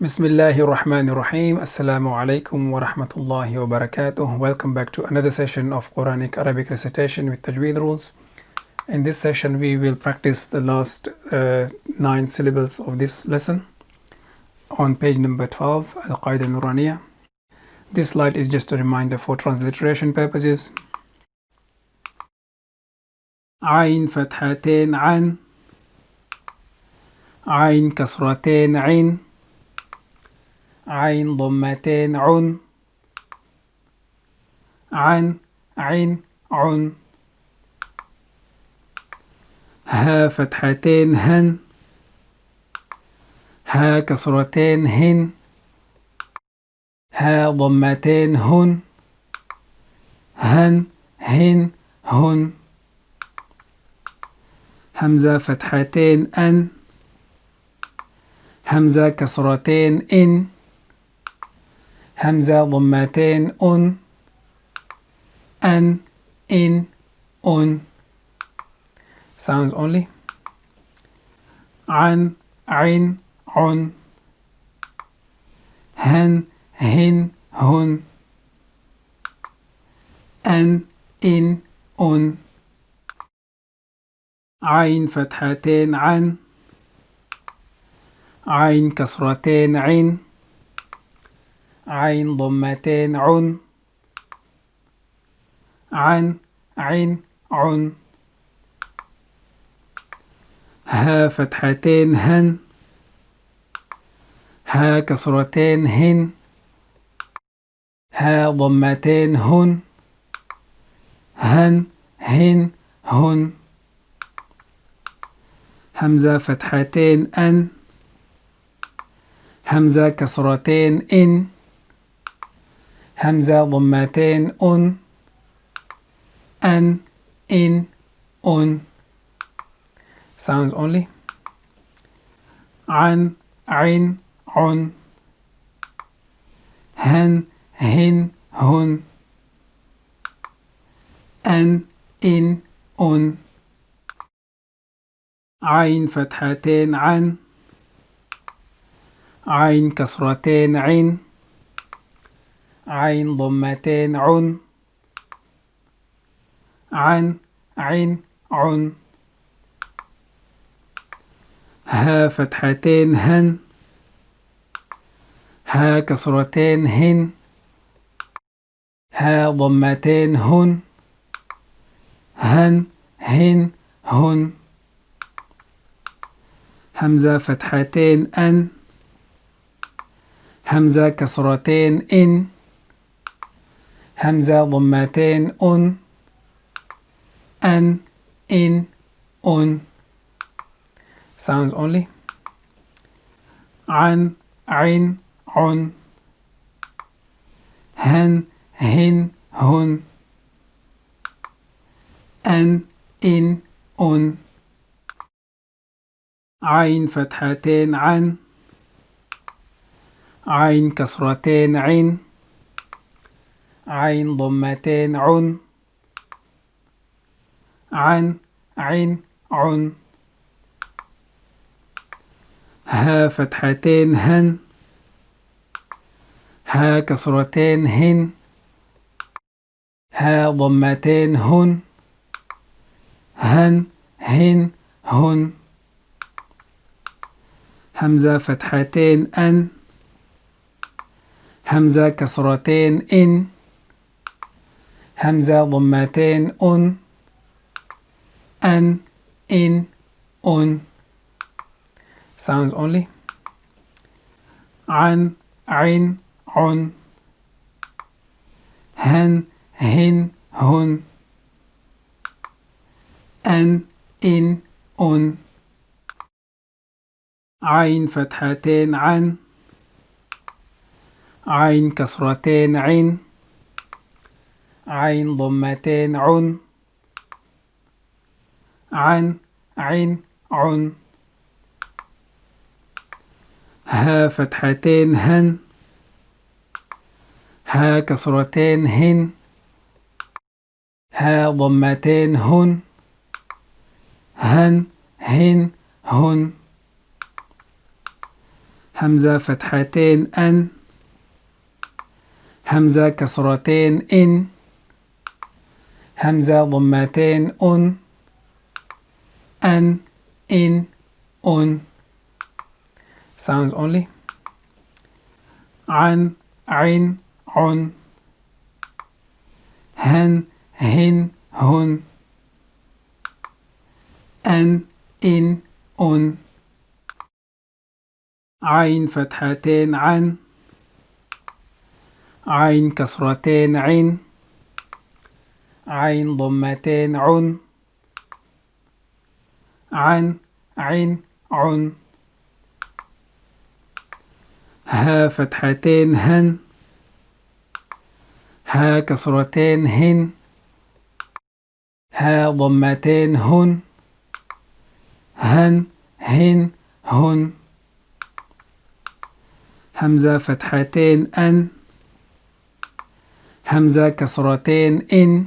Bismillahirrahmanirrahim. Assalamu alaikum wa rahmatullahi wa barakatuh. Welcome back to another session of Quranic Arabic recitation with Tajweed rules. In this session, we will practice the last 9 syllables of this lesson on page number 12, Al-Qaida Nuraniya. This slide is just a reminder for transliteration purposes. عين فتحتين عن عين كسرتين عين عين ضمتين عن عين عن ها فتحتين هن ها كسرتين هن ها ضمتين هن هن هن همزة فتحتين أن همزة كسرتين إن همزة ضمتين أن إن أن sounds only عن عين عن هن هن هن إن أن عين فتحتين عن عين كسرتين عين عين ضمتين عن عين عن ها فتحتين هن ها كسرتين هن ها ضمتين هن هن همزة فتحتين أن همزة كسرتين إن همزة ضمتين أن إن أن sounds only عن عين عن هن هن هن إن أن عين فتحتين عن عين كسرتين عين عين ضمتين عن عين عن ها فتحتين هن ها كسرتين هن ها ضمتين هن هن همزة فتحتين أن همزة كسرتين إن همزة ضمتين أن أن sounds only عن عين عن هن هن أن أن عين فتحتين عن عين كسرتين عين عين ضمتين عن عين عن ها فتحتين هن ها كسرتين هن ها ضمتين هن هن همزة فتحتين أن همزة كسرتين إن همزة ضمتين أن أن sounds only عن عين عن هن هن أن عين فتحتين عن عين كسرتين عين عين ضمتين عن عين عن ها فتحتين هن ها كسرتين هن ها ضمتين هن هن همزة فتحتين أن، همزة كسرتين إن، همزة ضمتين أن، إن، أن. Sounds only. عن، عن، عن. هن، هن، هن. أن، إن، أن. عين فتحتين عن، عين كسرتين عن، عين ضمتين عن، عن، عن، عن. ها فتحتين هن، ها كسرتين هن، ها ضمتين هن، هن، هن، هن. همزة فتحتين أن، همزة كسرتين إن،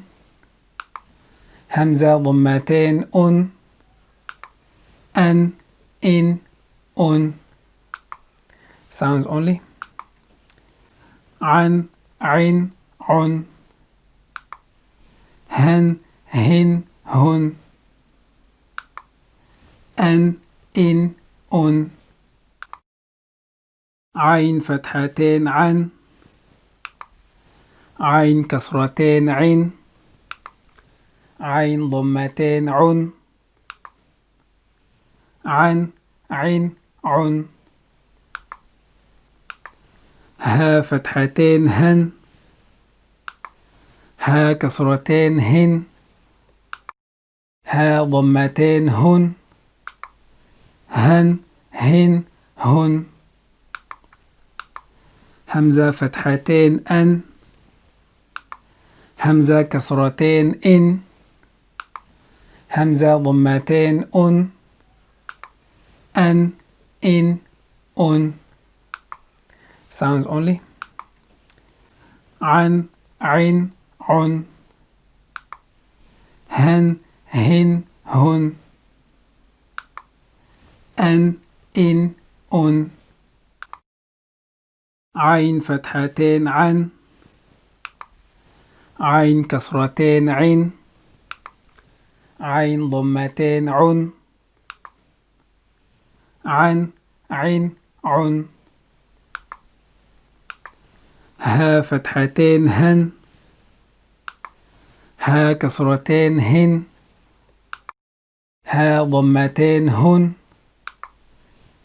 همزة ضمتين أن، إن، أن. Sounds only. عن، عن، عن. هن، هن، هن. أن، إن، أن. عين فتحتين عن، عين كسرتين عن، عين ضمتين عن، عن، عن، عن. ها فتحتين هن، ها كسرتين هن، ها ضمتين هن، هن، هن، هن. همزة فتحتين أن، همزة كسرتين إن، همزة ضمتين أن، إن، أن. Sounds only. عن، عن، عن. هن، هن، هن. أن، إن، أن. عين فتحتين عن، عين كسرتين عن، عين ضمتين عن، عن، عن، عن. ها فتحتين هن، ها كسرتين هن، ها ضمتين هن،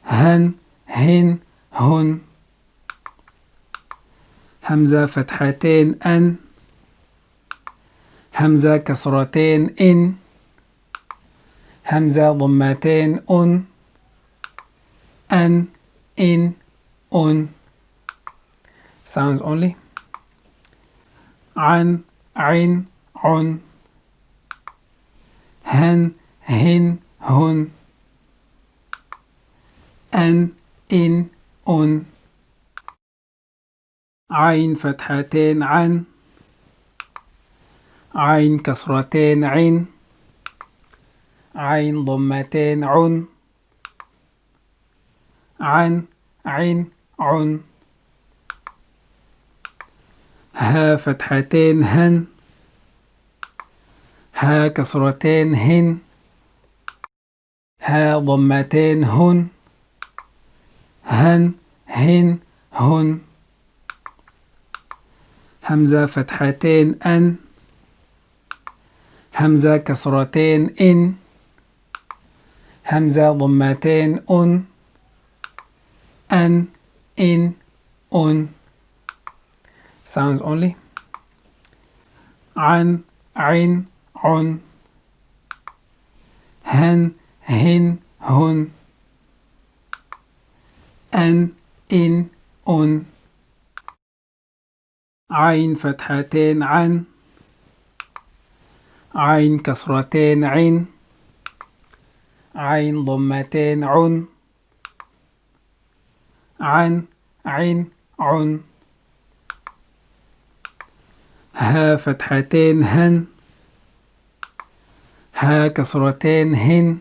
هن، هن، هن. همزة فتحتين أن، همزة كسرتين إن، همزة ضمتين أن، إن، أن. Sounds only. عن، عن، عن. هن، هن، هن. أن، إن، أن. عين فتحتين عن، عين كسرتين عن، عين ضمتين عن، عن، عن، عن. ها فتحتين هن، ها كسرتين هن، ها ضمتين هن، هن، هن، هن. همزة فتحتين أن، همزة كسرتين إن، همزة ضمتين أن، إن، أن. Sounds only. عن، عن، عن. هن، هن، هن. أن، إن، أن. عين فتحتين عن، عين كسرتين عن، عين ضمتين عن، عن، عن، عن. ها فتحتين هن، ها كسرتين هن،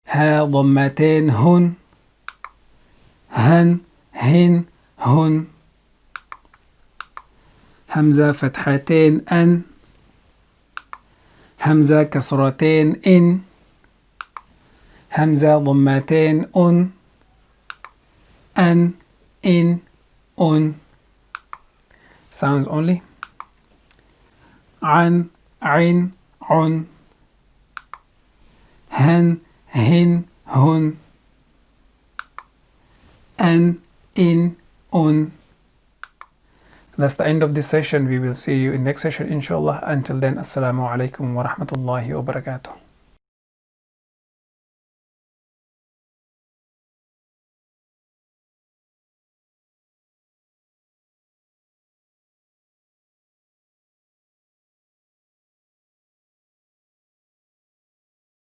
ها ضمتين هن، هن هن هن. همزة فتحتين أن. همزة كسرتين إن. همزة ضمتين أن. أن إن أن. Sounds only. عن عين عن. هن هن هن. أن إن أن. That's the end of this session. We will see you in next session inshallah. Until then, assalamu alaikum wa rahmatullahi wa barakatuh.